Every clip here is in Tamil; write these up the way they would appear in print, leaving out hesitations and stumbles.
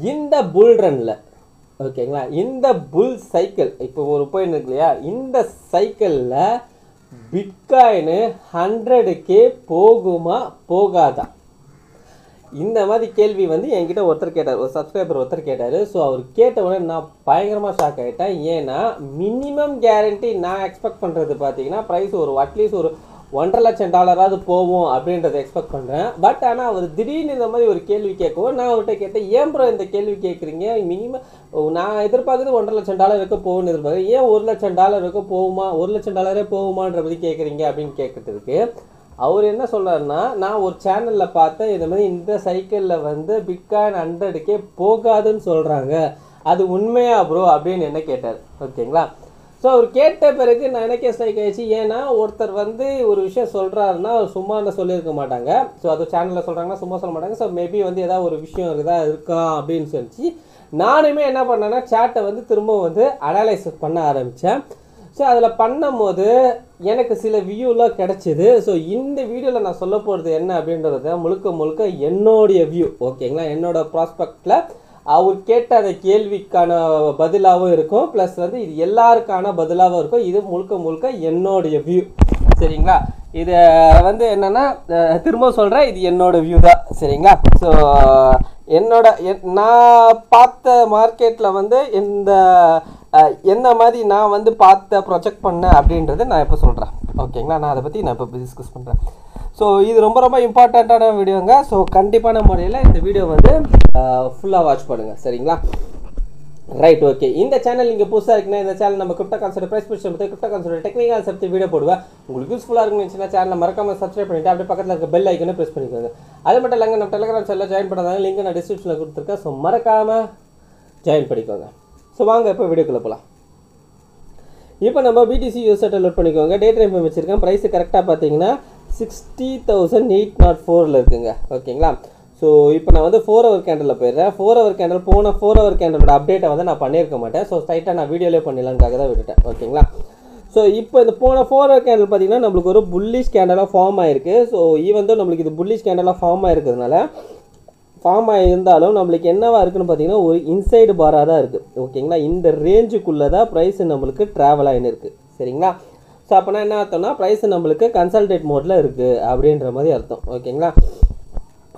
இந்த புல் ரன்ல ஓகேங்களா, இந்த புல் சைக்கிள் இப்போ ஒரு பாயிண்ட் இருக்கு இல்லையா, இந்த சைக்கிளில் பிட்காயின் 100K போகுமா போகாதா? இந்த மாதிரி கேள்வி வந்து என்கிட்ட ஒருத்தர் கேட்டார், ஒரு சப்ஸ்கிரைபர் ஒருத்தர் கேட்டார். ஸோ அவர் கேட்ட உடனே நான் பயங்கரமாக ஷாக் ஆகிட்டேன். ஏன்னா மினிமம் கேரண்டி நான் எக்ஸ்பெக்ட் பண்ணுறது பார்த்தீங்கன்னா ப்ரைஸ் ஒரு அட்லீஸ்ட் ஒரு $1,50,000 போகும் அப்படின்றத எக்ஸ்பெக்ட் பண்ணுறேன். பட் ஆனால் அவர் திடீர்னு இந்த மாதிரி ஒரு கேள்வி கேட்கவும் நான் அவர்கிட்ட கேட்டேன், ஏன் ப்ரோ இந்த கேள்வி கேட்குறீங்க? மினிமம் நான் எதிர்பார்க்குறது $1,50,000 போகும்னு எதிர்பார்க்குறேன், ஏன் $1,00,000 போகுமா, $1,00,000 போகுமான்ற மாதிரி கேட்குறீங்க அப்படின்னு கேட்கறதுக்கு அவர் என்ன சொல்கிறாருன்னா, நான் ஒரு சேனலில் பார்த்தேன் இந்த மாதிரி இந்த சைக்கிளில் வந்து பிட்காயின் 100K போகாதுன்னு சொல்கிறாங்க, அது உண்மையா ப்ரோ அப்படின்னு என்ன கேட்டார். ஓகேங்களா, ஸோ அவர் கேட்ட பிறகு நான் எனக்கே ஸ்ட்ரைக் ஆயிடுச்சு. ஏன்னா ஒருத்தர் வந்து ஒரு விஷயம் சொல்கிறாருன்னா சும்மா சொல்லியிருக்க மாட்டாங்க. ஸோ அது சேனலில் சொல்கிறாங்கன்னா சும்மா சொல்ல மாட்டாங்க. ஸோ மேபி வந்து ஏதாவது ஒரு விஷயம் இருக்கா அப்படின்னு சொல்லிச்சு நானுமே என்ன பண்ணேன்னா சேட்டை வந்து திரும்ப வந்து அனலைஸ் பண்ண ஆரம்பித்தேன். ஸோ அதில் பண்ணும் போது எனக்கு சில வியூலாம் கிடச்சிது. ஸோ இந்த வீடியோவில் நான் சொல்ல போகிறது என்ன அப்படின்றத முழுக்க முழுக்க என்னுடைய வியூ. ஓகேங்களா, என்னோட ப்ராஸ்பெக்டில் அவர் கேட்ட அந்த கேள்விக்கான பதிலாகவும் இருக்கும், ப்ளஸ் வந்து இது எல்லாருக்கான பதிலாகவும் இருக்கும். இது முழுக்க முழுக்க என்னுடைய வியூ. சரிங்களா, இதை வந்து என்னென்னா திரும்ப சொல்கிறேன், இது என்னோட வியூ தான். சரிங்களா, ஸோ நான் பார்த்த மார்க்கெட்டில் வந்து எந்த மாதிரி நான் வந்து ப்ரொஜெக்ட் பண்ணேன் அப்படின்றத நான் இப்போ சொல்கிறேன். ஓகேங்களா, நான் அதை பற்றி நான் இப்போ டிஸ்கஸ் பண்ணுறேன். ஸோ இது ரொம்ப ரொம்ப இம்பார்ட்டண்ட்டான வீடியோங்க. ஸோ கண்டிப்பான முறையில் இந்த வீடியோ வந்து ஃபுல்லாக வாட்ச் பண்ணுங்கள். சரிங்களா, ரைட், ஓகே. இந்த சேனல் நீங்கள் புதுசாக இருக்குன்னா இந்த சேனல் நம்ம கிரிப்டோ கான்செப்ட் ப்ரைஸ் பிடிச்சி crypto concept technical concept video போடுவேன். உங்களுக்கு யூஸ்ஃபுல்லாக இருக்குன்னு சேனலை மறக்காமல் சப்ஸ்கிரைப் பண்ணிவிட்டு அப்படியே பக்கத்தில் இருக்க பெல் ஐக்கனை ப்ரெஸ் பண்ணிக்கோங்க. அது மட்டும் இல்லைங்க, நம்ம டெலிகிராம் சேனலில் ஜாயின் பண்ணாதாங்க, லிங்க் நான் டிஸ்கிரிப்ஷனில் கொடுத்துருக்கேன். ஸோ மறக்காமல் ஜாயின் பண்ணிக்கோங்க. ஸோ வாங்க இப்போ வீடியோக்குள்ளே போகலாம். இப்போ நம்ம BTC யூஎஸ்டி லோட் பண்ணிக்கோங்க. டேட் டைம் வச்சுருக்கேன். ப்ரைஸு கரெக்டாக பார்த்தீங்கன்னா 60,804 இருக்குங்க. ஓகேங்களா, ஸோ இப்போ நான் வந்து 4 ஹவர் கேண்டலில் போயிடுறேன். 4 ஹவர் கேண்டல் போன 4 ஹவர் கேண்டலோட அப்டேட்டை வந்து நான் பண்ணியிருக்க மாட்டேன். ஸோ ஸ்ட்ரைட்டாக நான் வீடியோலேயே பண்ணிடலான்னுக்காக தான் விட்டுட்டேன். ஓகேங்களா, ஸோ இப்போ இந்த போன 4 ஹவர் கேண்டல் பார்த்தீங்கன்னா நம்மளுக்கு ஒரு புல்லிஷ் கேண்டலாக ஃபார்ம் ஆயிருக்கு. ஸோ ஈவன் தான் நம்மளுக்கு இது புல்லிஷ் கேண்டலாக ஃபார்ம் ஆகிருந்தாலும் நம்மளுக்கு என்னவா இருக்குன்னு பார்த்தீங்கன்னா ஒரு இன்சைடு பாராக தான் இருக்குது. ஓகேங்களா, இந்த ரேஞ்சுக்குள்ளே தான் ப்ரைஸ் நம்மளுக்கு ட்ராவல் ஆகின்னு இருக்குது. சரிங்களா, ஸோ அப்போனா என்ன அர்த்தம்னா ப்ரைஸ் நம்மளுக்கு கன்சல்டேட் மோடில் இருக்குது அப்படின்ற மாதிரி அர்த்தம். ஓகேங்களா,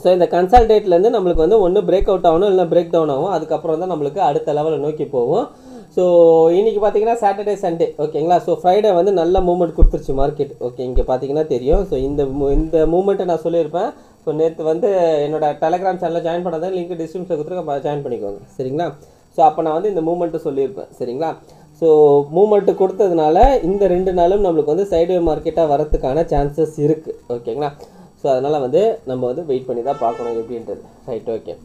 ஸோ இந்த கன்சல்டேட்லேருந்து நம்மளுக்கு வந்து ஒன்று பிரேக் அவுட் ஆகணும், இல்லை பிரேக் டவுன் ஆகும். அதுக்கப்புறம் தான் நம்மளுக்கு அடுத்த லெவலில் நோக்கி போகும். ஸோ இன்றைக்கி பார்த்தீங்கன்னா சாட்டர்டே சண்டே. ஓகேங்களா, ஸோ ஃப்ரைடே வந்து நல்ல மூவ்மெண்ட் கொடுத்துருச்சு மார்க்கெட். ஓகே, இங்கே பார்த்தீங்கன்னா தெரியும். ஸோ இந்த மூவ்மெண்ட்டை நான் சொல்லியிருப்பேன். ஸோ நேற்று வந்து என்னோட டெலிகிராம் சேனலில் ஜாயின் பண்ணாதான் லிங்க் டிஸ்கிரிப்ஷனில் கொடுத்துருக்க, ஜாயின் பண்ணிக்கோங்க. சரிங்களா, ஸோ அப்போ நான் வந்து இந்த மூவ்மெண்ட்டு சொல்லியிருப்பேன். சரிங்களா, ஸோ மூவ்மெண்ட்டு கொடுத்ததுனால இந்த 2 நாளும் நம்மளுக்கு வந்து சைட்வே மார்க்கெட்டாக வரதுக்கான சான்சஸ் இருக்குது. ஓகேங்களா, ஸோ அதனால் வந்து நம்ம வந்து வெயிட் பண்ணி தான் பார்க்கணும் எப்படின்றது. Right, okay.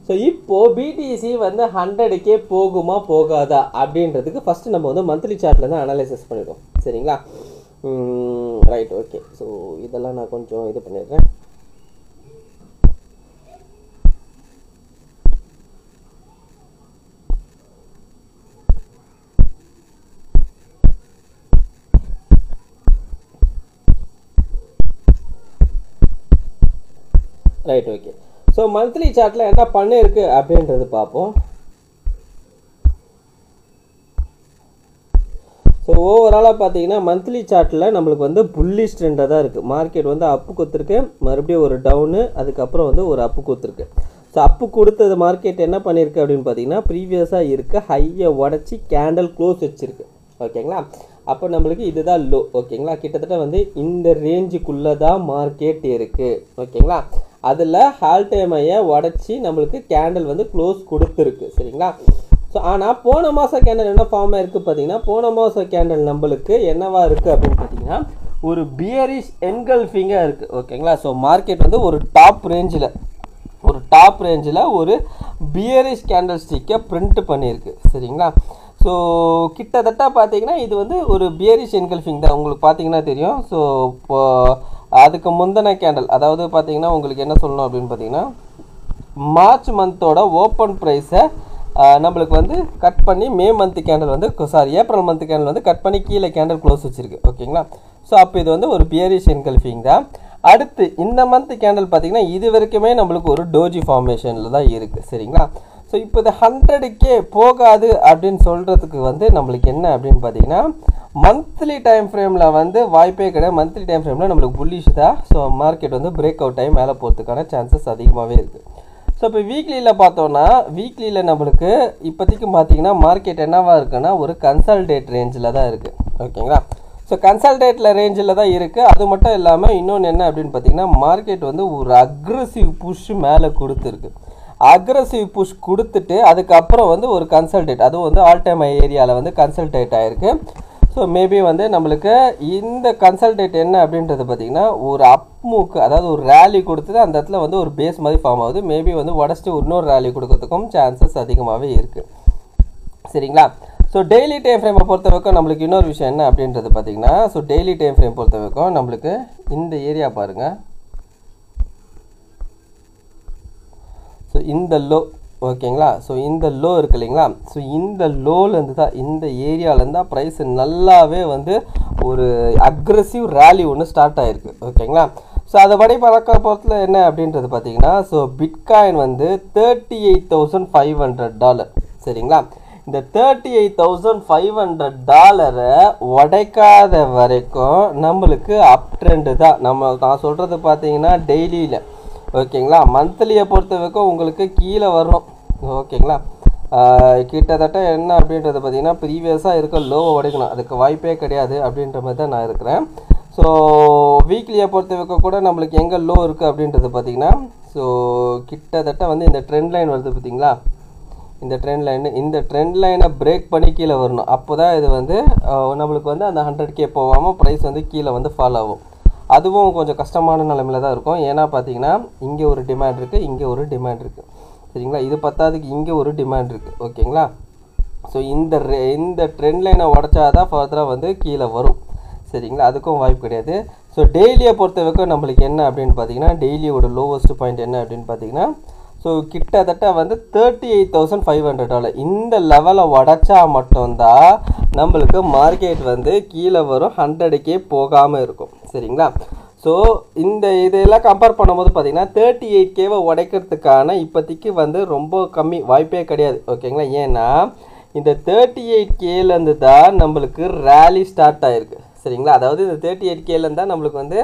ஸோ இப்போது BTC வந்து 100K போகுமா போகாதா அப்படின்றதுக்கு ஃபஸ்ட்டு நம்ம வந்து மந்த்லி சார்ட்டில் தான் அனலைசிஸ் பண்ணிடுவோம். சரிங்களா, ரைட், ஓகே. ஸோ இதெல்லாம் நான் கொஞ்சம் இது பண்ணிடுறேன். Right, okay. ஸோ மந்த்லி சார்ட்டில் என்ன பண்ணியிருக்கு அப்படின்றது பார்ப்போம். ஸோ ஓவராலாக பார்த்தீங்கன்னா மந்த்லி சார்ட்டில் நம்மளுக்கு வந்து புல்லிஷ் ட்ரெண்டாக தான் இருக்குது. மார்க்கெட் வந்து அப்பு கொடுத்துருக்கு, மறுபடியும் ஒரு டவுனு, அதுக்கப்புறம் வந்து ஒரு அப்பு கொடுத்துருக்கு. ஸோ அப்பு கொடுத்தது மார்க்கெட் என்ன பண்ணியிருக்கு அப்படின்னு பார்த்தீங்கன்னா ப்ரீவியஸாக இருக்க ஹையை உடச்சி கேண்டல் க்ளோஸ் வச்சுருக்கு. ஓகேங்களா, அப்போ நம்மளுக்கு இதுதான் லோ. ஓகேங்களா, கிட்டத்தட்ட வந்து இந்த ரேஞ்சுக்குள்ளே தான் மார்க்கெட் இருக்குது. ஓகேங்களா, அதில் ஹால் டைமையை உடச்சி நம்மளுக்கு கேண்டல் வந்து க்ளோஸ் கொடுத்துருக்கு. சரிங்களா, ஸோ ஆனால் போன மாதம் கேண்டல் என்ன ஃபார்மாக இருக்குது பார்த்தீங்கன்னா, போன மாதம் கேண்டல் நம்மளுக்கு என்னவா இருக்குது அப்படின்னு பார்த்தீங்கன்னா ஒரு பியரிஷ் என்கல்ஃபிங்காக இருக்குது. ஓகேங்களா, ஸோ மார்க்கெட் வந்து ஒரு டாப் ரேஞ்சில் ஒரு பியரிஷ் கேண்டல் ஸ்டிக்கை பிரிண்ட் பண்ணியிருக்கு. சரிங்களா, ஸோ கிட்டத்தட்ட பார்த்தீங்கன்னா இது வந்து ஒரு பியரிஷ் என்கல்ஃபிங் தான். உங்களுக்கு பார்த்தீங்கன்னா தெரியும். ஸோ இப்போ அதுக்கு முந்தின கேண்டல், அதாவது பார்த்தீங்கன்னா உங்களுக்கு என்ன சொல்லணும் அப்படின்னு பார்த்தீங்கன்னா மார்ச் மந்தோட ஓப்பன் ப்ரைஸை நம்மளுக்கு வந்து கட் பண்ணி மே மந்த் கேண்டல் வந்து ஏப்ரல் மந்த் கேண்டல் வந்து கட் பண்ணி கீழே கேண்டல் க்ளோஸ் வச்சுருக்கு. ஓகேங்களா, ஸோ அப்போ இது வந்து ஒரு பியரிஷ் என்கல்ஃபிங் தான். அடுத்து இந்த மந்த் கேண்டல் பார்த்தீங்கன்னா இது வரைக்குமே நம்மளுக்கு ஒரு டோஜி ஃபார்மேஷனில் தான் இருக்குது. சரிங்களா, ஸோ இப்போ இது 100K போகாது அப்படின்னு சொல்கிறதுக்கு வந்து நம்மளுக்கு என்ன அப்படின்னு பார்த்தீங்கன்னா மந்த்லி டைம் ஃப்ரேமில் வந்து வாய்ப்பே கிடையாது. மந்த்லி டைம் ஃப்ரேமில் நம்மளுக்கு புல்லிஷ் தான். ஸோ மார்க்கெட் வந்து பிரேக் அவுட் டைம் மேலே போகிறதுக்கான சான்சஸ் அதிகமாகவே இருக்குது. ஸோ இப்போ வீக்லியில் பார்த்தோன்னா வீக்லியில் நம்மளுக்கு இப்போதைக்கு பார்த்தீங்கன்னா மார்க்கெட் என்னவாக இருக்குன்னா ஒரு கன்சால்டேட் ரேஞ்சில் தான் இருக்குது. ஓகேங்களா? ஸோ கன்சால்டேட்டில் ரேஞ்சில் தான் இருக்குது. அது மட்டும் இல்லாமல் இன்னொன்று என்ன அப்படின்னு பார்த்தீங்கன்னா மார்க்கெட் வந்து ஒரு அக்ரெசிவ் புஷ் மேலே கொடுத்துருக்கு. அக்ரெசிவ் புஷ் கொடுத்துட்டு அதுக்கப்புறம் வந்து ஒரு கன்சல்டேட், அதுவும் வந்து ஆல் டைம் ஏரியாவில் வந்து கன்சல்டேட் ஆகிருக்கு. ஸோ மேபி வந்து நம்மளுக்கு இந்த கன்சல்டேட் என்ன அப்படின்றது பார்த்திங்கன்னா ஒரு அப்மூக்கு, அதாவது ஒரு ரேலி கொடுத்துட்டு அந்த இடத்துல வந்து ஒரு பேஸ் மாதிரி ஃபார்ம் ஆகுது. மேபி வந்து உடச்சிட்டு இன்னொரு ரேலி கொடுக்கறதுக்கும் சான்சஸ் அதிகமாகவே இருக்குது. சரிங்களா? ஸோ டெய்லி டைம் ஃப்ரேமை பொறுத்த வரைக்கும் நம்மளுக்கு இன்னொரு விஷயம் என்ன அப்படின்றது பார்த்திங்கன்னா ஸோ டெய்லி டைம் ஃப்ரேம் பொறுத்த வரைக்கும் நம்மளுக்கு இந்த ஏரியா பாருங்கள். ஸோ இந்த லோ, ஓகேங்களா? ஸோ இந்த லோ இருக்குது இல்லைங்களா? ஸோ இந்த லோலேருந்து தான், இந்த ஏரியாவிலேருந்து தான் ப்ரைஸ் நல்லாவே வந்து ஒரு அக்ரெசிவ் ரேலி ஒன்று ஸ்டார்ட் ஆகிருக்கு. ஓகேங்களா? ஸோ அதைப்படி பொறுத்தல என்ன அப்படின்றது பார்த்தீங்கன்னா ஸோ பிட்காயின் வந்து $38,500. சரிங்களா? இந்த $38,500 உடைக்காத வரைக்கும் நம்மளுக்கு அப் ட்ரெண்டு தான். நான் சொல்கிறது பார்த்தீங்கன்னா டெய்லியில். ஓகேங்களா? மந்த்லியை பொறுத்த வரைக்கும் உங்களுக்கு கீழே வரும். ஓகேங்களா? கிட்டத்தட்ட என்ன அப்படின்றது பார்த்தீங்கன்னா ப்ரீவியஸாக இருக்க லோவை உடைக்கணும், அதுக்கு வாய்ப்பே கிடையாது அப்படின்ற மாதிரி தான் நான் இருக்கிறேன். ஸோ வீக்லியை பொறுத்த வரைக்கும் கூட நம்மளுக்கு எங்கே லோ இருக்குது அப்படின்றது பார்த்தீங்கன்னா ஸோ கிட்டத்தட்ட வந்து இந்த ட்ரெண்ட் லைன் வருது பார்த்தீங்களா? இந்த ட்ரெண்ட் லைனை பிரேக் பண்ணி கீழே வரணும். அப்போ தான் இது வந்து நம்மளுக்கு வந்து அந்த 100K போகாமல் ப்ரைஸ் வந்து கீழே வந்து ஃபால் ஆகும். அதுவும் கொஞ்சம் கஷ்டமான நிலைமையில தான் இருக்கும். ஏன்னா பார்த்தீங்கன்னா இங்கே ஒரு டிமாண்ட் இருக்குது, இங்கே ஒரு டிமாண்ட் இருக்குது. சரிங்களா? இது பத்தாதுக்கு இங்கே ஒரு டிமாண்ட் இருக்குது. ஓகேங்களா? ஸோ இந்த ட்ரெண்ட் லைனை உடச்சா தான் ஃபர்தராக வந்து கீழே வரும். சரிங்களா? அதுக்கும் வாய்ப்பு கிடையாது. ஸோ டெய்லியை பொறுத்த வரைக்கும் நம்மளுக்கு என்ன அப்படின்னு பார்த்தீங்கன்னா டெய்லியோட லோவஸ்ட் பாயிண்ட் என்ன அப்படின்னு பார்த்தீங்கன்னா ஸோ கிட்டத்தட்ட வந்து $38,500. இந்த லெவலை உடச்சா மட்டும்தான் நம்மளுக்கு மார்க்கெட் வந்து கீழே வரும், 100K போகாமல் இருக்கும். சரிங்களா? ஸோ இதெல்லாம் கம்பேர் பண்ணும்போது பார்த்தீங்கன்னா 38Kவை உடைக்கிறதுக்கான இப்போதைக்கு வந்து ரொம்ப கம்மி, வாய்ப்பே கிடையாது. ஓகேங்களா? ஏன்னா இந்த 38Kலேருந்து தான் நம்மளுக்கு ரேலி ஸ்டார்ட் ஆகிருக்கு. சரிங்களா? அதாவது இந்த 38Kலேருந்து தான் நம்மளுக்கு வந்து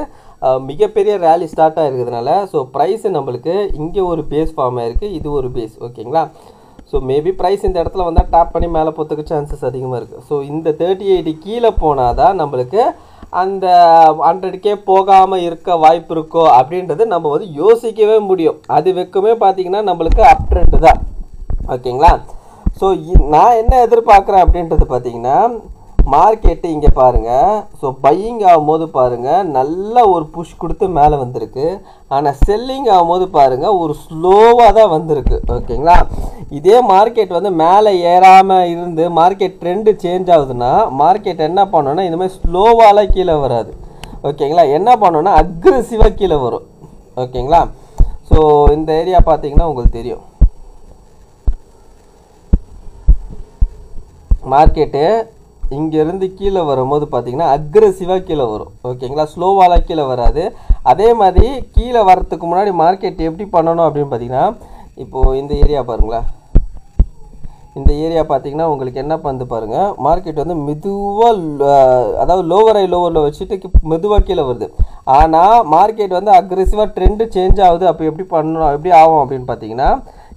மிகப்பெரிய ரேலி ஸ்டார்ட் ஆகிருக்கிறதுனால ஸோ ப்ரைஸு நம்மளுக்கு இங்கே ஒரு பேஸ் ஃபார்ம் ஆகிருக்கு, இது ஒரு பேஸ். ஓகேங்களா? ஸோ மேபி ப்ரைஸ் இந்த இடத்துல வந்தால் டேப் பண்ணி மேலே போகிறதுக்கு சான்சஸ் அதிகமாக இருக்குது. ஸோ இந்த 38 கீழே போனால் தான் நம்மளுக்கு அந்த 100K போகாமல் இருக்க வாய்ப்பு இருக்கோ அப்படின்றது நம்ம வந்து யோசிக்கவே முடியும். அது வைக்குமே பார்த்தீங்கன்னா நம்மளுக்கு அப் ட்ரெண்ட் தான். ஓகேங்களா? ஸோ நான் என்ன எதிர்பார்க்குறேன் அப்படின்றது பார்த்தீங்கன்னா மார்க்கெட்டு இங்கே பாருங்கள். ஸோ பையிங் ஆகும்போது பாருங்கள் நல்லா ஒரு புஷ் கொடுத்து மேலே வந்திருக்கு. ஆனால் செல்லிங் ஆகும்போது பாருங்கள் ஒரு ஸ்லோவாக தான் வந்திருக்கு. ஓகேங்களா? இதே மார்க்கெட் வந்து மேலே ஏறாமல் இருந்து மார்க்கெட் ட்ரெண்டு சேஞ்ச் ஆகுதுன்னா மார்க்கெட் என்ன பண்ணணும்னா இந்த மாதிரி ஸ்லோவாலாம் கீழே வராது. ஓகேங்களா? என்ன பண்ணணும்னா அக்ரெசிவாக கீழே வரும். ஓகேங்களா? ஸோ இந்த ஏரியா பார்த்தீங்கன்னா உங்களுக்கு தெரியும், மார்க்கெட்டு இங்கேருந்து கீழே வரும்போது பார்த்தீங்கன்னா அக்ரெசிவாக கீழே வரும். ஓகேங்களா? ஸ்லோவாலாம் கீழே வராது. அதே மாதிரி கீழே வரத்துக்கு முன்னாடி மார்க்கெட் எப்படி பண்ணணும் அப்படின்னு பார்த்தீங்கன்னா இப்போது இந்த ஏரியா பாருங்களேன். இந்த ஏரியா பார்த்தீங்கன்னா உங்களுக்கு என்ன பண்ணுது பாருங்கள், மார்க்கெட் வந்து மெதுவாக அதாவது லோவரில் வச்சுட்டு மெதுவாக கீழே வருது. ஆனால் மார்க்கெட் வந்து அக்ரெசிவாக ட்ரெண்டு சேஞ்ச் ஆகுது. அப்போ எப்படி பண்ணணும், எப்படி ஆகும் அப்படின்னு பார்த்தீங்கன்னா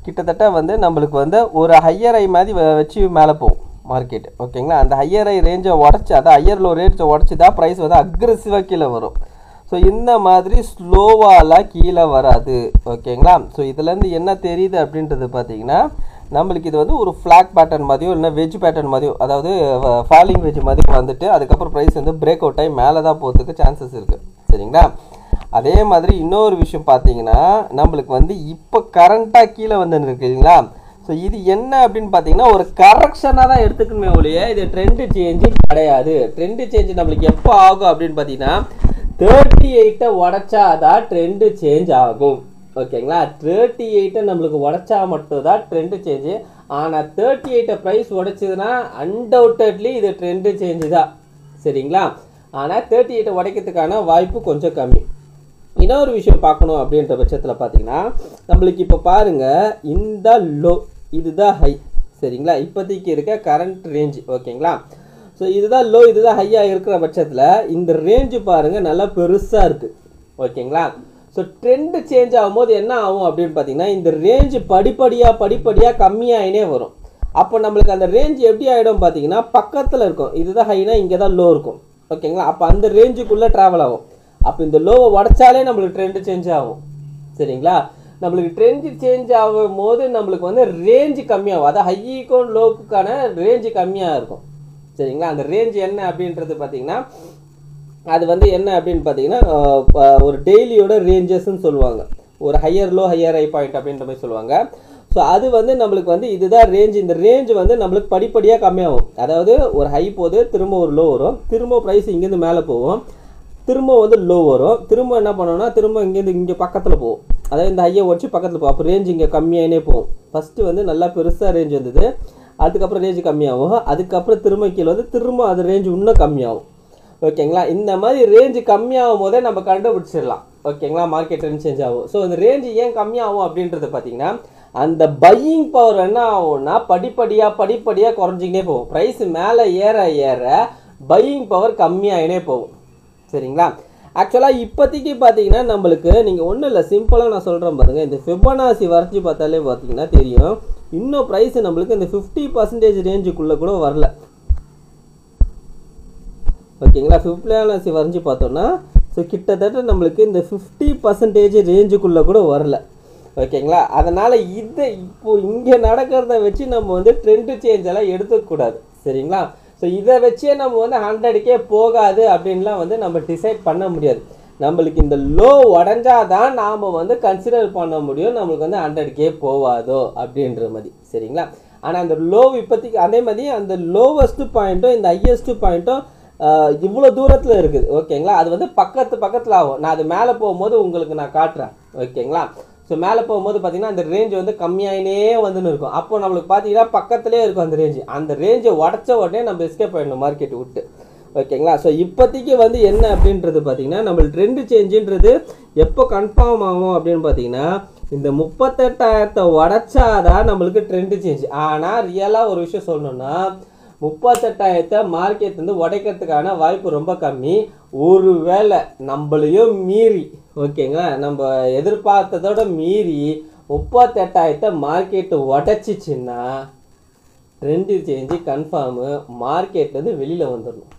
கிட்டத்தட்ட வந்து நம்மளுக்கு வந்து ஒரு ஹையர் ஐ மாதிரி வச்சு மேலே போகும் மார்க்கெட். ஓகேங்களா? அந்த ஹையர் ஐ ரேஞ்சை உடச்சி, அதான் ஹையர் லோ ரேஞ்சை உடச்சி தான் ப்ரைஸ் வந்து அக்ரெசிவாக கீழே வரும். ஸோ இந்த மாதிரி ஸ்லோவாலாம் கீழே வராது. ஓகேங்களா? ஸோ இதுலேருந்து என்ன தெரியுது அப்படின்றது பார்த்தீங்கன்னா நம்மளுக்கு இது வந்து ஒரு ஃப்ளாக் பேட்டர்ன் மாதிரியோ இல்லைனா வெஜ் பேட்டர்ன் மாதிரியோ, அதாவது ஃபாலிங் வெஜ் மாதிரி வந்துட்டு அதுக்கப்புறம் ப்ரைஸ் வந்து பிரேக் அவுட் ஆகி மேலே தான் போகிறதுக்கு சான்சஸ் இருக்குது. சரிங்களா? அதே மாதிரி இன்னொரு விஷயம் பார்த்தீங்கன்னா நம்மளுக்கு வந்து இப்போ கரண்ட்டாக கீழே வந்துன்னு இருக்கு இல்லைங்களா? ஸோ இது என்ன அப்படின்னு பார்த்தீங்கன்னா ஒரு கரெக்ஷனாக தான் எடுத்துக்கணுமே ஒழிய இது ட்ரெண்டு சேஞ்சு கிடையாது. ட்ரெண்டு சேஞ்சு நம்மளுக்கு எப்போ ஆகும் அப்படின்னு பார்த்தீங்கன்னா 38 உடச்சாதான் ட்ரெண்டு சேஞ்ச் ஆகும். ஓகேங்களா? 38 நம்மளுக்கு உடச்சா மட்டும் தான் ட்ரெண்டு சேஞ்சு. ஆனால் 38 ப்ரைஸ் உடைச்சதுன்னா அன்டவுட்டட்லி இது ட்ரெண்டு சேஞ்சு தான். சரிங்களா? ஆனால் 38 உடைக்கிறதுக்கான வாய்ப்பு கொஞ்சம் கம்மி. இன்னொரு விஷயம் பார்க்கணும் அப்படின்ற பட்சத்தில் பார்த்தீங்கன்னா நம்மளுக்கு இப்போ பாருங்கள் இந்த லோ, இதுதான் ஹை சரிங்களா இப்போதைக்கு இருக்க கரண்ட் ரேஞ்ச் ஓகேங்களா ஸோ இதுதான் லோ இதுதான் ஹையாக இருக்கிற பட்சத்தில் இந்த ரேஞ்சு பாருங்கள் நல்லா பெருசாக இருக்குது ஓகேங்களா ஸோ ட்ரெண்டு சேஞ்ச் ஆகும்போது என்ன ஆகும் அப்படின்னு பார்த்தீங்கன்னா இந்த ரேஞ்சு படிப்படியாக கம்மியாகினே வரும் அப்போ நம்மளுக்கு அந்த ரேஞ்ச் எப்படி ஆகிடும் பார்த்தீங்கன்னா பக்கத்தில் இருக்கும் இதுதான் ஹைனா இங்கே தான் லோ இருக்கும் ஓகேங்களா அப்போ அந்த ரேஞ்சுக்குள்ளே ட்ராவல் ஆகும் அப்போ இந்த லோவை உடச்சாலே நம்மளுக்கு ட்ரெண்டு சேஞ்ச் ஆகும் சரிங்களா நம்மளுக்கு ட்ரெண்ட் சேஞ்ச் ஆகும் போது நம்மளுக்கு வந்து ரேஞ்சு கம்மியாகும் அதாவது ஹைக்கும் லோவுக்கான ரேஞ்சு கம்மியாக இருக்கும் சரிங்களா அந்த ரேஞ்ச் என்ன அப்படின்றது பார்த்தீங்கன்னா அது வந்து என்ன அப்படின்னு பார்த்தீங்கன்னா ஒரு டெய்லியோட ரேஞ்சஸ்ன்னு சொல்லுவாங்க ஒரு higher low higher high point அப்படின்ற மாதிரி சொல்லுவாங்க ஸோ அது வந்து நம்மளுக்கு வந்து இதுதான் ரேஞ்ச் இந்த ரேஞ்ச் வந்து நம்மளுக்கு படிப்படியாக கம்மியாகும் அதாவது ஒரு ஹை போது திரும்ப ஒரு லோ வரும் திரும்ப ப்ரைஸ் இங்கேருந்து மேலே போகும் திரும்ப வந்து லோ வரும் திரும்ப என்ன பண்ணோம்னா திரும்ப இங்கேருந்து இங்கே பக்கத்தில் போகும் அதாவது இந்த ஹையை உடச்சி பக்கத்தில் போகும் அப்போ ரேஞ்ச் இங்கே கம்மியாகினே போகும் ஃபஸ்ட்டு வந்து நல்லா பெருசாக ரேஞ்ச் வந்தது அதுக்கப்புறம் ரேஞ்சு கம்மியாகும் அதுக்கப்புறம் திரும்ப கீழே வந்து திரும்ப அது ரேஞ்சு இன்னும் கம்மியாகும் ஓகேங்களா இந்த மாதிரி ரேஞ்சு கம்மியாகும் போதே நம்ம கண்டுபிடிச்சிடலாம் ஓகேங்களா மார்க்கெட் ரேஞ்ச் சேஞ்ச் ஆகும் ஸோ இந்த ரேஞ்சு ஏன் கம்மியாகும் அப்படின்றது பார்த்தீங்கன்னா அந்த பையிங் பவர் என்ன ஆகும்னா படிப்படியாக குறைஞ்சிக்கினே போகும் ப்ரைஸ் மேலே ஏற பையிங் பவர் கம்மியாகினே போகும் சரிங்களா ஆக்சுவலாக இப்போதைக்கு பார்த்தீங்கன்னா நம்மளுக்கு நீங்கள் ஒன்றும் இல்லை சிம்பிளாக நான் சொல்கிறேன் பாருங்கள் இந்த ஃபிபனாசி வரைஞ்சி பார்த்தாலே பார்த்தீங்கன்னா தெரியும் இன்னும் ப்ரைஸ் நம்மளுக்கு இந்த 50% ரேஞ்சுக்குள்ளே கூட வரல ஓகேங்களா ஃபிபனாசி வரைஞ்சி பார்த்தோன்னா ஸோ கிட்டத்தட்ட நம்மளுக்கு இந்த 50% ரேஞ்சுக்குள்ளே கூட வரல ஓகேங்களா அதனால் இதை இப்போது இங்கே நடக்கிறத வச்சு நம்ம வந்து ட்ரெண்டு சேஞ்ச் எல்லாம் எடுத்துக்கூடாது சரிங்களா ஸோ இதை வச்சே நம்ம வந்து 100K போகாது அப்படின்லாம் வந்து நம்ம டிசைட் பண்ண முடியாது நம்மளுக்கு இந்த லோ உடஞ்சாதான் நாம் வந்து கன்சிடர் பண்ண முடியும் நம்மளுக்கு வந்து 100K போவாதோ அப்படின்ற மாதிரி சரிங்களா ஆனால் அந்த லோ இப்போதைக்கு அதே மாதிரி அந்த லோவஸ்ட்டு பாயிண்ட்டும் இந்த ஹையஸ்ட்டு பாயிண்ட்டும் இவ்வளோ தூரத்தில் இருக்குது ஓகேங்களா அது வந்து பக்கத்தில் ஆகும் நான் அது மேலே போகும்போது உங்களுக்கு நான் காட்டுறேன் ஓகேங்களா ஸோ மேலே போகும்போது பார்த்தீங்கன்னா அந்த ரேஞ்ச் வந்து கம்மியாகினே வந்துன்னு இருக்கும் அப்போ நம்மளுக்கு பார்த்தீங்கன்னா பக்கத்துலேயே இருக்கும் அந்த ரேஞ்சை உடச்ச உடனே நம்ம எஸ்கேப் ஆகிடணும் மார்க்கெட் விட்டு ஓகேங்களா ஸோ இப்போதைக்கு வந்து என்ன அப்படின்றது பார்த்தீங்கன்னா நம்மளுக்கு ட்ரெண்டு சேஞ்சுன்றது எப்போ கன்ஃபார்ம் ஆகும் அப்படின்னு பார்த்தீங்கன்னா இந்த 38,000 உடச்சாதான் நம்மளுக்கு ட்ரெண்டு சேஞ்ச் ஆனால் ரியலாக ஒரு விஷயம் சொல்லணும்னா 38,000 மார்க்கெட் வந்து உடைக்கிறதுக்கான வாய்ப்பு ரொம்ப கம்மி ஒருவேளை நம்மளையும் மீறி ஓகேங்களா நம்ம எதிர்பார்த்ததோட மீறி 38,000 மார்க்கெட்டு உடச்சிச்சின்னா ட்ரெண்டு சேஞ்சு கன்ஃபார்மு மார்க்கெட்லேருந்து வெளியில் வந்துடணும்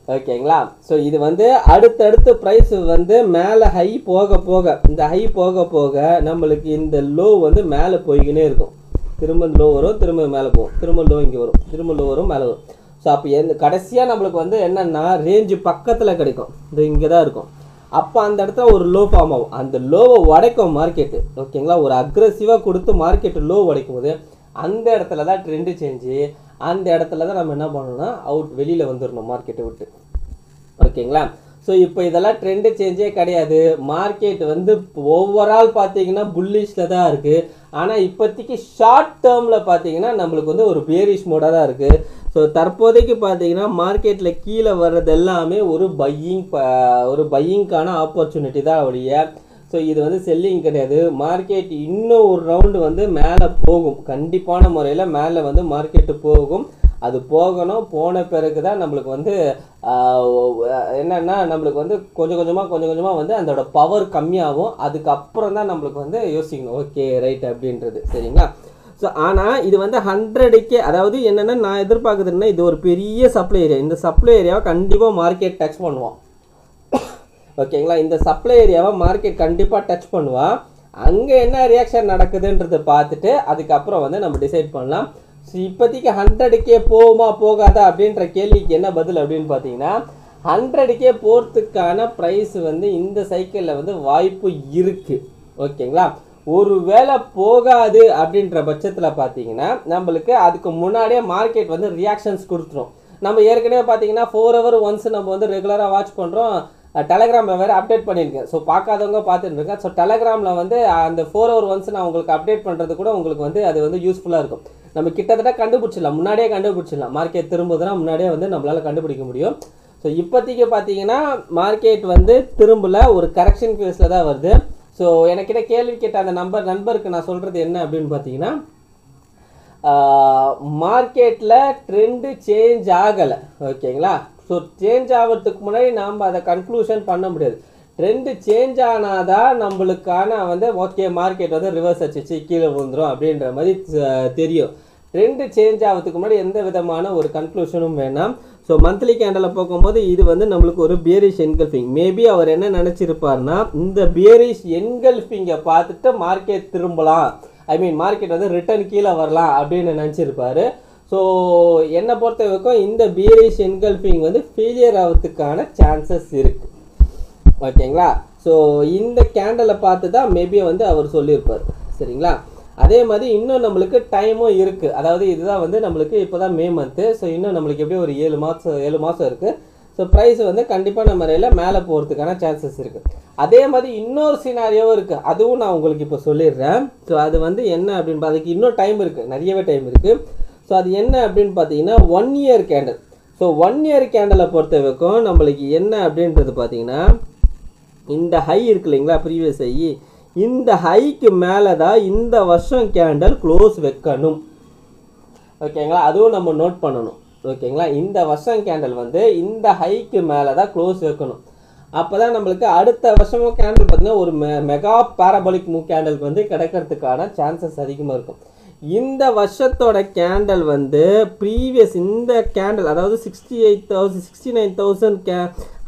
ஓகேங்களா ஸோ இது வந்து அடுத்தடுத்து ப்ரைஸ் வந்து மேலே ஹை போக இந்த ஹை போக நம்மளுக்கு இந்த லோ வந்து மேலே போய்கினே இருக்கும் திரும்ப லோ வரும் திரும்ப மேலே போகும் திரும்ப லோ இங்கே வரும் திரும்ப லோ வரும் மேலே வரும் ஸோ அப்போ கடைசியாக நம்மளுக்கு வந்து என்னென்னா ரேஞ்சு பக்கத்தில் கிடைக்கும் இது இங்கே தான் இருக்கும் அப்போ அந்த இடத்துல ஒரு லோ ஃபார்ம் ஆகும் அந்த லோவை உடைக்கும் மார்க்கெட்டு ஓகேங்களா ஒரு அக்ரெசிவாக கொடுத்து மார்க்கெட்டு லோ உடைக்கும் போது அந்த இடத்துல தான் ட்ரெண்டு சேஞ்சு அந்த இடத்துல தான் நம்ம என்ன பண்ணணும்னா வெளியில் வந்துடணும் மார்க்கெட்டை விட்டு ஓகேங்களா ஸோ இப்போ இதெல்லாம் ட்ரெண்டு சேஞ்சே கிடையாது மார்க்கெட் வந்து ஓவரால் பார்த்தீங்கன்னா புல்லிஷில் தான் இருக்குது ஆனால் இப்போதைக்கு ஷார்ட் டேர்மில் பார்த்தீங்கன்னா நம்மளுக்கு வந்து ஒரு பேரிஷ் மோடாக தான் இருக்குது ஸோ தற்போதைக்கு பார்த்தீங்கன்னா மார்க்கெட்டில் கீழே வர்றது எல்லாமே ஒரு பையிங்கான ஆப்பர்ச்சுனிட்டி தான் அவருடைய ஸோ இது வந்து செல்லிங் கிடையாது மார்க்கெட் இன்னும் ஒரு ரவுண்டு வந்து மேலே போகும் கண்டிப்பான முறையில் மேலே வந்து மார்க்கெட்டு போகும் அது போகணும் போன பிறகு தான் நம்மளுக்கு வந்து என்னென்னா நம்மளுக்கு வந்து கொஞ்சம் கொஞ்சமாக வந்து அதோட பவர் கம்மியாகும் அதுக்கப்புறம் தான் நம்மளுக்கு வந்து யோசிக்கணும் ஓகே ரைட் அப்படின்றது சரிங்களா ஸோ ஆனால் இது வந்து 100K அதாவது என்னென்னா நான் எதிர்பார்க்குறதுன்னா இது ஒரு பெரிய சப்ளை ஏரியா இந்த சப்ளை ஏரியாவை கண்டிப்பாக மார்க்கெட் டச் பண்ணுவான் ஓகேங்களா இந்த சப்ளை ஏரியாவை மார்க்கெட் கண்டிப்பாக டச் பண்ணுவான் அங்கே என்ன ரியாக்ஷன் நடக்குதுன்றதை பார்த்துட்டு அதுக்கப்புறம் வந்து நம்ம டிசைட் பண்ணலாம் ஸோ இப்போதைக்கு 100K போகுமா போகாதா அப்படின்ற கேள்விக்கு என்ன பதில் அப்படின்னு பார்த்தீங்கன்னா 100K போகிறதுக்கான ப்ரைஸ் வந்து இந்த சைக்கிளில் வந்து வாய்ப்பு இருக்குது ஓகேங்களா ஒருவேளை போகாது அப்படின்ற பட்சத்தில் பார்த்தீங்கன்னா நம்மளுக்கு அதுக்கு முன்னாடியே மார்க்கெட் வந்து ரியாக்ஷன்ஸ் கொடுத்துரும் நம்ம ஏற்கனவே பார்த்தீங்கன்னா 4 hours ஒன்ஸ் நம்ம வந்து ரெகுலராக வாட்ச் பண்ணுறோம் டெலகிராமில் வேறு அப்டேட் பண்ணியிருக்கேன் ஸோ பார்க்காதவங்க பார்த்துட்டு இருக்கேன் ஸோ டெலகிராமில் வந்து அந்த 4 hours ஒன்ஸ் நான் உங்களுக்கு அப்டேட் பண்ணுறது கூட உங்களுக்கு வந்து அது வந்து யூஸ்ஃபுல்லாக இருக்கும் நம்ம கிட்டத்தட்ட கண்டுபிடிச்சிடலாம் முன்னாடியே கண்டுபிடிச்சிடலாம் மார்க்கெட் திரும்புதுன்னா முன்னாடியே வந்து நம்மளால் கண்டுபிடிக்க முடியும் ஸோ இப்போதைக்கு பார்த்தீங்கன்னா மார்க்கெட் வந்து திரும்பல ஒரு கரெக்ஷன் ஃபேஸில் தான் வருது ஸோ எனக்கிட்ட கேள்வி கேட்ட அந்த நண்பருக்கு நான் சொல்கிறது என்ன அப்படின்னு பார்த்தீங்கன்னா மார்க்கெட்டில் ட்ரெண்டு சேஞ்ச் ஆகலை. ஓகேங்களா? ஸோ சேஞ்ச் ஆகிறதுக்கு முன்னாடி நாம் அதை கன்க்ளூஷன் பண்ண முடியாது. ட்ரெண்டு சேஞ்ச் ஆனாதான் நம்மளுக்கான வந்து ஓகே மார்க்கெட் வந்து ரிவர்ஸ் அடிச்சு கீழே விழுந்துரும் அப்படின்ற மாதிரி தெரியும். ட்ரெண்டு சேஞ்ச் ஆகிறதுக்கு முன்னாடி எந்த விதமான ஒரு கன்க்ளூஷனும் வேணாம். ஸோ மந்த்லி கேண்டலில் பார்க்கும்போது இது வந்து நம்மளுக்கு ஒரு பியரிஷ் என்கல்ஃபிங். மேபி அவர் என்ன நினச்சிருப்பார்னா, இந்த பியரிஷ் என்கல்ஃபிங்கை பார்த்துட்டு மார்க்கெட் திரும்பலாம், ஐ மீன் மார்க்கெட் வந்து ரிட்டர்ன் கீழே வரலாம் அப்படின்னு நினச்சிருப்பாரு. ஸோ என்னை பொறுத்த வரைக்கும் இந்த பியரிஷ் என்கல்ஃபிங் வந்து ஃபெயிலியர் ஆகிறதுக்கான சான்சஸ் இருக்குது. ஓகேங்களா? ஸோ இந்த கேண்டலை பார்த்து தான் மேபி வந்து அவர் சொல்லியிருப்பார். சரிங்களா? அதே மாதிரி இன்னும் நம்மளுக்கு டைமும் இருக்குது. அதாவது இதுதான் வந்து நம்மளுக்கு இப்போ தான் மே மந்த்து. ஸோ இன்னும் நம்மளுக்கு எப்படியும் ஒரு 7 மாதம் இருக்குது. ஸோ ப்ரைஸ் வந்து கண்டிப்பாக நம்ம ரயிலில் மேலே போகிறதுக்கான சான்சஸ் இருக்குது. அதே மாதிரி இன்னொரு சினாரியோவும் இருக்குது, அதுவும் நான் உங்களுக்கு இப்போ சொல்லிடுறேன். ஸோ அது வந்து என்ன அப்படின்னு அதுக்கு இன்னும் டைம் இருக்குது, நிறையவே டைம் இருக்குது. ஸோ அது என்ன அப்படின்னு பார்த்தீங்கன்னா 1 இயர் கேண்டல். ஸோ 1 இயர் கேண்டலை பொறுத்த வரைக்கும் நம்மளுக்கு என்ன அப்படின்றது பார்த்தீங்கன்னா, இந்த ஹை இருக்கு இல்லைங்களா, ப்ரீவியஸ் ஹை, இந்த ஹைக்கு மேலே தான் இந்த வருஷம் கேண்டல் க்ளோஸ் வைக்கணும். ஓகேங்களா? அதுவும் நம்ம நோட் பண்ணணும். ஓகேங்களா? இந்த வருஷம் கேண்டல் வந்து இந்த ஹைக்கு மேலே தான் க்ளோஸ் வைக்கணும். அப்போ தான் நம்மளுக்கு அடுத்த வருஷமும் கேண்டல் பார்த்தீங்கன்னா ஒரு மெகா பேராபோலிக் மூவ் கேண்டலுக்கு வந்து கிடைக்கிறதுக்கான சான்சஸ் அதிகமாக இருக்கும். இந்த வருஷத்தோட கேண்டல் வந்து ப்ரீவியஸ் இந்த கேண்டல் அதாவது 69,000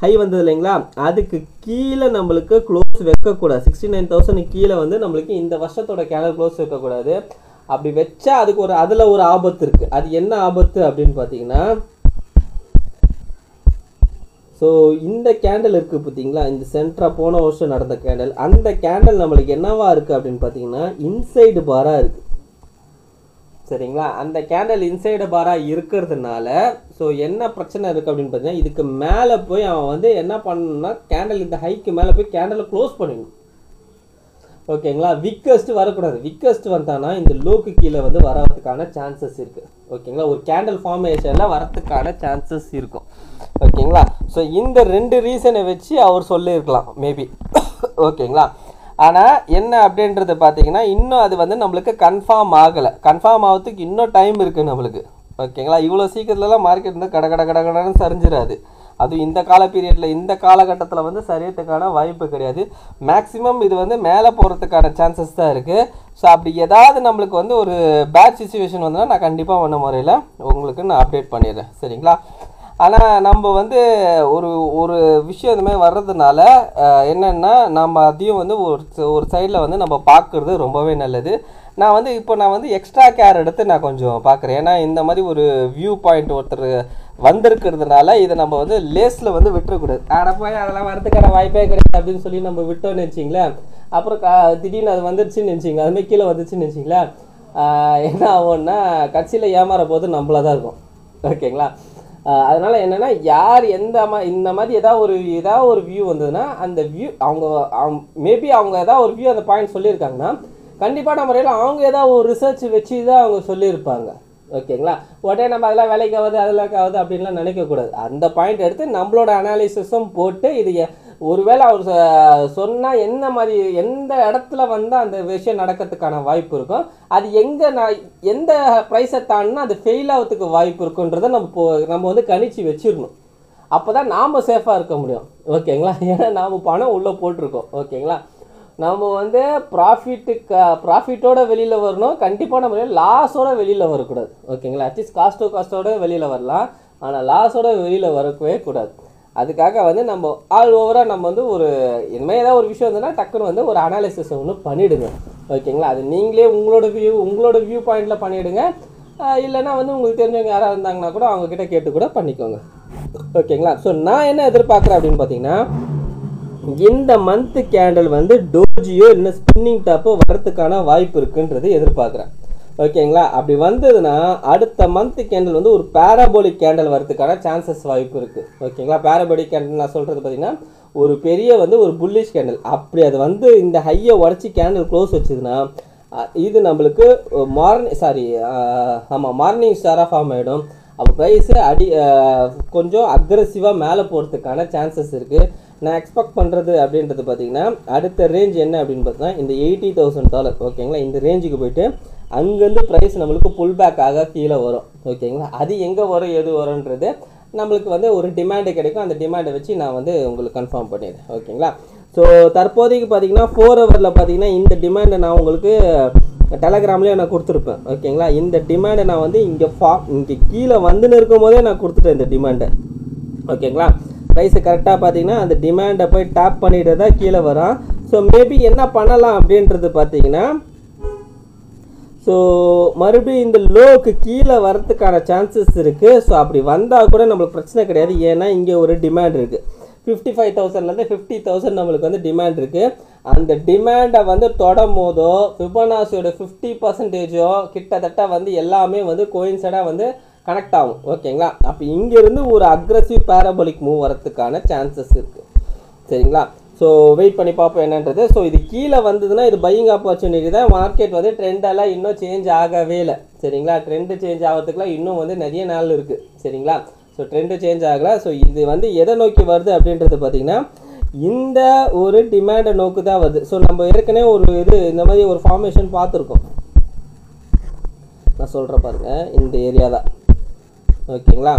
ஹை வந்தது இல்லைங்களா, அதுக்கு கீழே நம்மளுக்கு க்ளோஸ் வைக்கக்கூடாது. 69,000 கீழே வந்து நம்மளுக்கு இந்த வருஷத்தோட கேண்டல் க்ளோஸ் வைக்கக்கூடாது. அப்படி வச்சா அதுக்கு அதில் ஒரு ஆபத்து இருக்குது. அது என்ன ஆபத்து அப்படின்னு பார்த்தீங்கன்னா, ஸோ இந்த கேண்டல் இருக்குது பார்த்தீங்களா, இந்த சென்ட்ரா போன வருஷம் நடந்த கேண்டல், அந்த கேண்டல் நம்மளுக்கு என்னவா இருக்குது அப்படின்னு பார்த்தீங்கன்னா இன்சைடு பாராக இருக்குது. சரிங்களா? அந்த கேண்டல் இன்சைடு பாராக இருக்கிறதுனால ஸோ என்ன பிரச்சனை இருக்குது அப்படின்னு பார்த்தீங்கன்னா, இதுக்கு மேலே போய் அவன் வந்து என்ன பண்ணணும்னா கேண்டல் இந்த ஹைக்கு மேலே போய் கேண்டலை க்ளோஸ் பண்ணிடணும். ஓகேங்களா? விக்கஸ்ட் வரக்கூடாது. விக்கஸ்ட் வந்தானா இந்த லோக்கு கீழே வந்து வரதுக்கான சான்சஸ் இருக்குது. ஓகேங்களா? ஒரு கேண்டல் ஃபார்மேஷனில் வரதுக்கான சான்சஸ் இருக்கும். ஓகேங்களா? ஸோ இந்த 2 ரீசனை வச்சு அவர் சொல்லியிருக்கலாம் மேபி. ஓகேங்களா? ஆனால் என்ன அப்படின்றது பார்த்தீங்கன்னா, இன்னும் அது வந்து நம்மளுக்கு கன்ஃபார்ம் ஆகலை. கன்ஃபார்ம் ஆகிறதுக்கு இன்னும் டைம் இருக்குது நம்மளுக்கு. ஓகேங்களா? இவ்வளோ சீக்கிரத்துலலாம் மார்க்கெட் வந்து கடன்னு சரிஞ்சிடாது. அதுவும் இந்த கால பீரியடில் இந்த காலகட்டத்தில் வந்து சரியறதுக்கான வாய்ப்பு கிடையாது. மேக்ஸிமம் இது வந்து மேலே போகிறதுக்கான சான்சஸ் தான் இருக்குது. ஸோ அப்படி ஏதாவது நம்மளுக்கு வந்து ஒரு பேட் சிச்சுவேஷன் வந்ததுன்னா நான் கண்டிப்பாக ஒன்று முறையில் உங்களுக்கு நான் அப்டேட் பண்ணிடுறேன். சரிங்களா? ஆனால் நம்ம வந்து ஒரு விஷயம் இந்த மாதிரி வர்றதுனால என்னென்னா நம்ம அதையும் வந்து ஒரு சைடில் வந்து நம்ம பார்க்குறது ரொம்பவே நல்லது. நான் வந்து எக்ஸ்ட்ரா கேர் எடுத்து நான் கொஞ்சம் பார்க்குறேன். ஏன்னா இந்த மாதிரி ஒரு வியூ பாயிண்ட் ஒருத்தர் வந்திருக்கிறதுனால இதை நம்ம வந்து லேஸில் வந்து விட்டுறக்கூடாது. ஆனால் போய் அதெல்லாம் வரதுக்கான வாய்ப்பே கிடையாது அப்படின்னு சொல்லி நம்ம விட்டோன்னு நினச்சிங்களேன், அப்புறம் திடீர்னு அது வந்துருச்சுன்னு நினச்சிங்களேன், அதுமாதிரி கீழே வந்துச்சுன்னு நினச்சிங்களேன், என்ன ஆகும்னா கட்சியில் ஏமாற போது நம்மளாக தான் இருக்கும். ஓகேங்களா? அதனால் என்னென்னா யார் இந்த மாதிரி ஏதாவது ஒரு வியூ வந்ததுன்னா அந்த வியூ அவங்க மேபி அவங்க ஏதாவது ஒரு வியூ அந்த பாயிண்ட் சொல்லியிருக்காங்கன்னா கண்டிப்பான முறையில் அவங்க ஏதாவது ஒரு ரிசர்ச் வச்சு தான் அவங்க சொல்லியிருப்பாங்க. ஓகேங்களா? உடனே நம்ம அதெல்லாம் வேலைக்கு ஆகுது அதெல்லாம் ஆகுது அப்படின்லாம் நினைக்கக்கூடாது. அந்த பாயிண்ட் எடுத்து நம்மளோட அனாலிசிஸும் போட்டு இது ஒருவேளை அவர் சொன்னால் எந்த இடத்துல வந்து அந்த விஷயம் நடக்கிறதுக்கான வாய்ப்பு இருக்கும், அது எந்த ப்ரைஸை தாண்டினா அது ஃபெயில் ஆகிறதுக்கு வாய்ப்பு இருக்குன்றதை நம்ம வந்து கணிச்சு வச்சிடணும். அப்போ தான் நாம் சேஃபாக இருக்க முடியும். ஓகேங்களா? ஏன்னா நாம் பணம் உள்ளே போட்டிருக்கோம். ஓகேங்களா? நம்ம வந்து ப்ராஃபிட்டோட வெளியில் வரணும், கண்டிப்பாக நம்ம லாஸோட வெளியில் வரக்கூடாது. ஓகேங்களா? அட்லீஸ்ட் காஸ்ட்டோட வெளியில் வரலாம், ஆனால் லாஸோட வெளியில் வரவே கூடாது. அதுக்காக வந்து நம்ம ஆல் ஓவராக நம்ம வந்து இனிமேல் ஏதாவது ஒரு விஷயம் இருந்ததுன்னா டக்குன்னு வந்து ஒரு அனாலிசிஸ் ஒன்று பண்ணிவிடுங்க. ஓகேங்களா? அது நீங்களே உங்களோட வியூ பாயிண்டில் பண்ணிவிடுங்க. இல்லைன்னா வந்து உங்களுக்கு தெரிஞ்சவங்க யாராவது இருந்தாங்கன்னா கூட அவங்கக்கிட்ட கேட்டு கூட பண்ணிக்கோங்க. ஓகேங்களா? ஸோ நான் என்ன எதிர்பார்க்குறேன் அப்படின்னு பார்த்தீங்கன்னா, இந்த மந்த் கேண்டல் வந்து டோஜியோ இல்லை ஸ்பின்னிங் டாப்போ வரதுக்கான வாய்ப்பு இருக்குன்றது எதிர்பார்க்குறேன். ஓகேங்களா? அப்படி வந்ததுன்னா அடுத்த மந்த் கேண்டல் வந்து ஒரு பேராபோலிக் கேண்டல் வரதுக்கான சான்சஸ் வாய்ப்பு இருக்குது. ஓகேங்களா? பேராபோலிக் கேண்டல் நான் சொல்கிறது பார்த்தீங்கன்னா ஒரு பெரிய வந்து ஒரு புல்லிஷ் கேண்டல். அப்படி அது வந்து இந்த ஹையை உடச்சி கேண்டல் க்ளோஸ் வச்சுதுன்னா இது நம்மளுக்கு மார்னிங் ஸ்டாராக ஃபார்ம் ஆகிடும். அப்போ ப்ரைஸு கொஞ்சம் அக்ரெசிவாக மேலே போகிறதுக்கான சான்சஸ் இருக்குது. நான் எக்ஸ்பெக்ட் பண்ணுறது அப்படின்றது பார்த்தீங்கன்னா அடுத்த ரேஞ்ச் என்ன அப்படின்னு பார்த்தீங்கன்னா இந்த $80,000. ஓகேங்களா? இந்த ரேஞ்சுக்கு போயிட்டு அங்கேருந்து ப்ரைஸ் நம்மளுக்கு புல் பேக் ஆக கீழே வரும். ஓகேங்களா, அது எங்கே வரும் எது வரும்ன்றது நம்மளுக்கு வந்து ஒரு டிமாண்டு கிடைக்கும். அந்த டிமாண்டை வச்சு நான் வந்து உங்களுக்கு கன்ஃபார்ம் பண்ணிடுறேன். ஓகேங்களா, ஸோ தற்போதைக்கு பார்த்தீங்கன்னா 4 ஹவரில் பார்த்தீங்கன்னா இந்த டிமாண்டை நான் உங்களுக்கு டெலகிராம்லேயே நான் கொடுத்துருப்பேன். ஓகேங்களா, இந்த டிமாண்டை நான் வந்து இங்கே கீழே வந்துன்னு இருக்கும் போதே நான் கொடுத்துட்டேன் இந்த டிமாண்டை. ஓகேங்களா, ப்ரைஸு கரெக்டாக பார்த்தீங்கன்னா அந்த டிமாண்டை போய் டேப் பண்ணிட்டு தான் கீழே வரும். ஸோ மேபி என்ன பண்ணலாம் அப்படின்றது பார்த்தீங்கன்னா, ஸோ மறுபடியும் இந்த லோவுக்கு கீழே வரதுக்கான சான்சஸ் இருக்குது. ஸோ அப்படி வந்தால் கூட நம்மளுக்கு பிரச்சனை கிடையாது. ஏன்னா இங்கே ஒரு டிமாண்ட் இருக்குது. 55,000லேருந்து 50,000 நம்மளுக்கு வந்து டிமாண்ட் இருக்குது. அந்த டிமாண்டை வந்து தொடும் போதோ ஃபிபனாசியோட 50%ஓ கிட்டத்தட்ட வந்து எல்லாமே வந்து கோயின்சைடாக வந்து கனெக்ட் ஆகும். ஓகேங்களா, அப்போ இங்கேருந்து ஒரு அக்ரெசிவ் பேரபோலிக் மூவ் வரதுக்கான சான்சஸ் இருக்குது. சரிங்களா, ஸோ வெயிட் பண்ணி பார்ப்போம் என்னன்றது. ஸோ இது கீழே வந்ததுன்னா இது பையிங் ஆப்பர்ச்சுனிட்டி தான். மார்க்கெட் வந்து ட்ரெண்டெல்லாம் இன்னும் சேஞ்ச் ஆகவே இல்லை. சரிங்களா, ட்ரெண்டு சேஞ்ச் ஆகிறதுக்குலாம் இன்னும் வந்து நிறைய நாள் இருக்குது. சரிங்களா, ஸோ ட்ரெண்டு சேஞ்ச் ஆகலை. ஸோ இது வந்து எதை நோக்கி வருது அப்படின்றது பார்த்தீங்கன்னா இந்த ஒரு டிமாண்டை நோக்கு தான் வருது. ஸோ நம்ம ஏற்கனவே ஒரு இந்த மாதிரி ஒரு ஃபார்மேஷன் பார்த்துருக்கோம். நான் சொல்கிறேன் பாருங்கள், இந்த ஏரியா தான். ஓகேங்களா,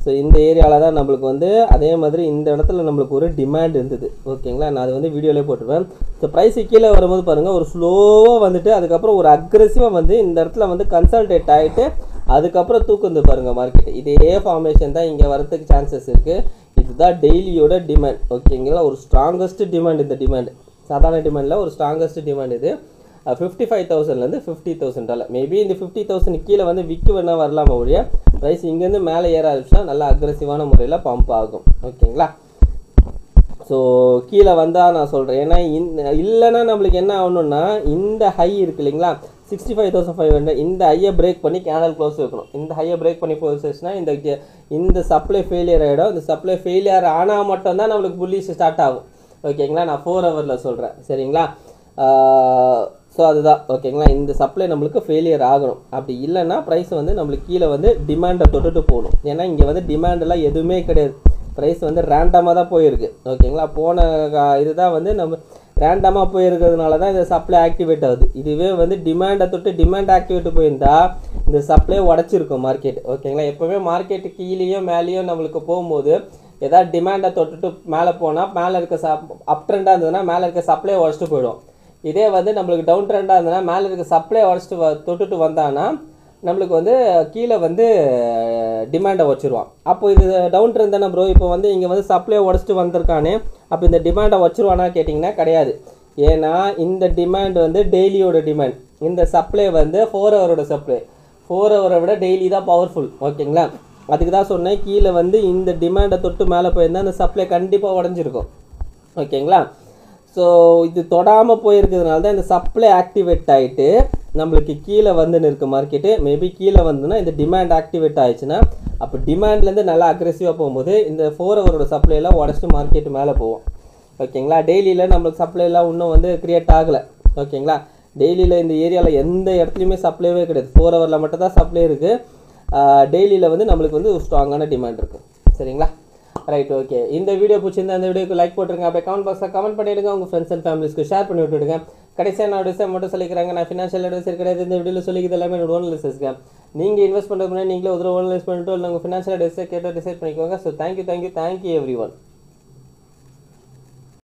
ஸோ இந்த ஏரியாவில் தான் நம்மளுக்கு வந்து அதே மாதிரி இந்த இடத்துல நம்மளுக்கு ஒரு டிமாண்ட் இருந்தது. ஓகேங்களா, நான் அது வந்து வீடியோலேயே போட்டுருவேன். ஸோ ப்ரைஸு கீழே வரும்போது பாருங்கள் ஒரு ஸ்லோவாக வந்துட்டு அதுக்கப்புறம் ஒரு அக்ரெசிவாக வந்து இந்த இடத்துல வந்து கன்சல்டேட் ஆகிட்டு அதுக்கப்புறம் தூக்குந்து பாருங்கள் மார்க்கெட். இதே ஃபார்மேஷன் தான் இங்கே வரதுக்கு சான்சஸ் இருக்குது. இதுதான் டெய்லியோட டிமாண்ட். ஓகேங்களா, ஒரு ஸ்ட்ராங்கஸ்ட் டிமாண்ட். இந்த டிமாண்ட் சாதாரண டிமாண்டில் ஒரு ஸ்ட்ராங்கஸ்ட் டிமாண்ட் இது. 55,000லேருந்து $50,000. மேபி இந்த 50,000 கீழே வந்து விற்க வேணால் வரலாமா ஒழிய ப்ரைஸ் இங்கேருந்து மேலே ஏற ஆரம்பிச்சுன்னா நல்லா அக்ரெசிவான முறையில் பம்ப் ஆகும். ஓகேங்களா, ஸோ கீழே வந்தால் நான் சொல்கிறேன். ஏன்னா இல்லைன்னா நம்மளுக்கு என்ன ஆகணும்னா இந்த ஹை இருக்குது இல்லைங்களா 65,500, இந்த ஹையை பிரேக் பண்ணி கேண்டல் க்ளோஸ் வைக்கணும். இந்த ஹையை பிரேக் பண்ணி க்ளோஸ் வச்சுன்னா இந்த சப்ளை ஃபெயிலியர் ஆகிடும். இந்த சப்ளை ஃபெயிலியர் ஆனால் மட்டும்தான் நம்மளுக்கு புல்லிஷ் ஸ்டார்ட் ஆகும். ஓகேங்களா, நான் 4 ஹவரில் சொல்கிறேன். சரிங்களா, ஸோ அதுதான். ஓகேங்களா, இந்த சப்ளை நம்மளுக்கு ஃபெயிலியர் ஆகணும். அப்படி இல்லைன்னா ப்ரைஸ் வந்து நம்மளுக்கு கீழே வந்து டிமாண்டை தொட்டுட்டு போகணும். ஏன்னா இங்கே வந்து டிமாண்டெல்லாம் எதுவுமே கிடையாது. ப்ரைஸ் வந்து ரேண்டமாக தான் போயிருக்கு. ஓகேங்களா, போன இதுதான் வந்து நம்ம ரேண்டமாக போயிருக்கிறதுனால தான் இந்த சப்ளை ஆக்டிவேட் ஆகுது. இதுவே வந்து டிமாண்டை தொட்டு டிமாண்ட் ஆக்டிவேட் போயிருந்தால் இந்த சப்ளை உடச்சிருக்கும் மார்க்கெட். ஓகேங்களா, எப்போவுமே மார்க்கெட்டு கீழேயும் மேலேயும் நம்மளுக்கு போகும்போது ஏதாவது டிமாண்டை தொட்டுட்டு மேலே போனால் மேலே இருக்க அப் ட்ரெண்டாக இருந்ததுன்னா மேலே இருக்க சப்ளை உடச்சிட்டு போயிடும். இதே வந்து நம்மளுக்கு டவுன் ட்ரெண்டாக இருந்ததுன்னா மேலே இருக்க சப்ளை உடச்சிட்டு தொட்டுட்டு வந்தான்னா நம்மளுக்கு வந்து கீழே வந்து டிமாண்டை வச்சுருவான். அப்போ இது டவுன் ட்ரெண்ட் தானே ப்ரோ. இப்போ வந்து இங்கே வந்து சப்ளை உடச்சிட்டு வந்திருக்கானே, அப்போ இந்த டிமாண்டை வச்சுருவானா கேட்டிங்கன்னா கிடையாது. ஏன்னா இந்த டிமாண்ட் வந்து டெய்லியோட டிமாண்ட். இந்த சப்ளை வந்து 4 ஹவரோட சப்ளை. 4 ஹவரை விட டெய்லி தான் பவர்ஃபுல். ஓகேங்களா, அதுக்கு தான் சொன்னேன் கீழே வந்து இந்த டிமாண்டை தொட்டு மேலே போயிருந்தால் அந்த சப்ளை கண்டிப்பாக உடஞ்சிருக்கும். ஓகேங்களா, ஸோ இது தொடாமல் போயிருக்கிறதுனால தான் இந்த சப்ளை ஆக்டிவேட் ஆகிட்டு நம்மளுக்கு கீழே வந்துன்னு இருக்குது மார்க்கெட்டு. மேபி கீழே வந்துன்னா இந்த டிமாண்ட் ஆக்டிவேட் ஆகிடுச்சுன்னா அப்போ டிமாண்ட்லேருந்து நல்லா அக்ரெசிவாக போகும்போது இந்த 4 ஹவரோட சப்ளைலாம் உடச்சிட்டு மார்க்கெட்டு மேலே போவோம். ஓகேங்களா, டெய்லியில் நம்மளுக்கு சப்ளைலாம் இன்னும் வந்து க்ரியேட் ஆகலை. ஓகேங்களா, டெய்லியில் இந்த ஏரியாவில் எந்த இடத்துலையுமே சப்ளைவே கிடையாது. 4 ஹவரில் மட்டும் தான் சப்ளை இருக்குது. டெய்லியில் வந்து நம்மளுக்கு வந்து ஒரு ஸ்ட்ராங்கான டிமாண்ட் இருக்குது. சரிங்களா, ரைட். ஓகே, இந்த வீடியோ பிடிச்சிருந்தா அந்த வீடியோக்கு லைக் போட்டுருங்க. அப்படியே கமெண்ட் பாக்ஸில் கமெண்ட் பண்ணிவிடுங்க. உங்கள் ஃப்ரெண்ட்ஸ் அண்ட் ஃபேமிலிஸ்க்கு ஷேர் பண்ணி விட்டுடுங்க. கடைசியாக நான் அட்வைஸ் மட்டும் சொல்லிக்கிறாங்க. நான் ஃபினான்ஷியல் அட்வைசர் கிடையாது. இந்த வீடியோவில் சொல்லிக்கிறது எல்லாமே என்னோட ஓன் லிஸ்ட்ஸ்ங்க. நீங்கள் இன்வெஸ்ட் பண்ணுறது முன்னாடி நீங்களே ஒரு ஓன் லிஸ்ட் பண்ணிட்டு இல்லை உங்கள் ஃபினான்ஷியல் அட்வைஸை கேட்டு டிசைட் பண்ணிக்கோங்க. So thank you every one.